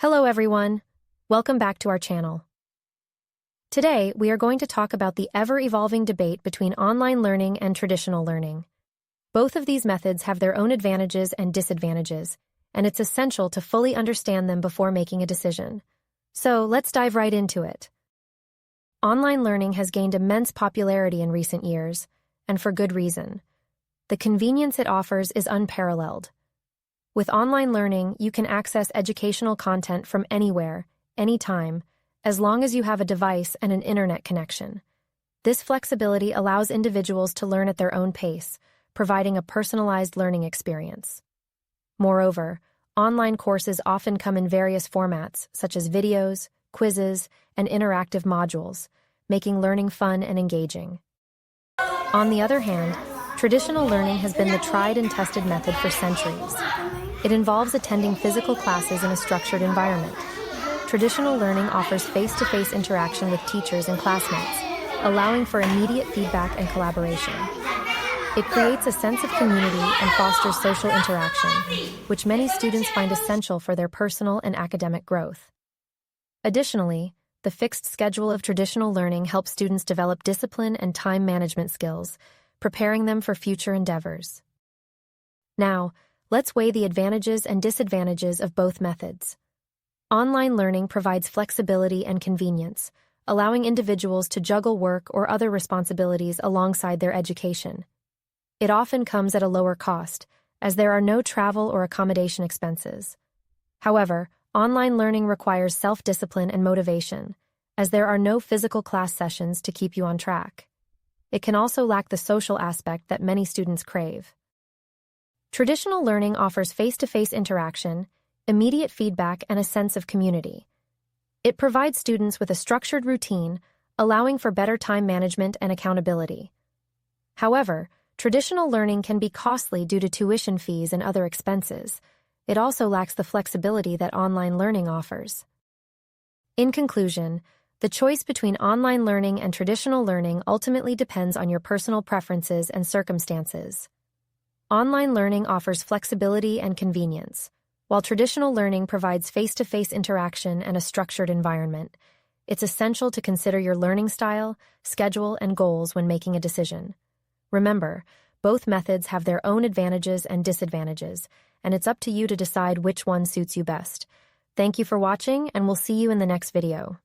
Hello everyone, welcome back to our channel. Today, we are going to talk about the ever-evolving debate between online learning and traditional learning. Both of these methods have their own advantages and disadvantages, and it's essential to fully understand them before making a decision. So, let's dive right into it. Online learning has gained immense popularity in recent years, and for good reason. The convenience it offers is unparalleled. With online learning, you can access educational content from anywhere, anytime, as long as you have a device and an internet connection. This flexibility allows individuals to learn at their own pace, providing a personalized learning experience. Moreover, online courses often come in various formats, such as videos, quizzes, and interactive modules, making learning fun and engaging. On the other hand, traditional learning has been the tried and tested method for centuries. It involves attending physical classes in a structured environment. Traditional learning offers face-to-face interaction with teachers and classmates, allowing for immediate feedback and collaboration. It creates a sense of community and fosters social interaction, which many students find essential for their personal and academic growth. Additionally, the fixed schedule of traditional learning helps students develop discipline and time management skills, preparing them for future endeavors. Now, let's weigh the advantages and disadvantages of both methods. Online learning provides flexibility and convenience, allowing individuals to juggle work or other responsibilities alongside their education. It often comes at a lower cost, as there are no travel or accommodation expenses. However, online learning requires self-discipline and motivation, as there are no physical class sessions to keep you on track. It can also lack the social aspect that many students crave. Traditional learning offers face-to-face interaction, immediate feedback, and a sense of community. It provides students with a structured routine, allowing for better time management and accountability. However, traditional learning can be costly due to tuition fees and other expenses. It also lacks the flexibility that online learning offers. In conclusion, the choice between online learning and traditional learning ultimately depends on your personal preferences and circumstances. Online learning offers flexibility and convenience, while traditional learning provides face-to-face interaction and a structured environment. It's essential to consider your learning style, schedule, and goals when making a decision. Remember, both methods have their own advantages and disadvantages, and it's up to you to decide which one suits you best. Thank you for watching, and we'll see you in the next video.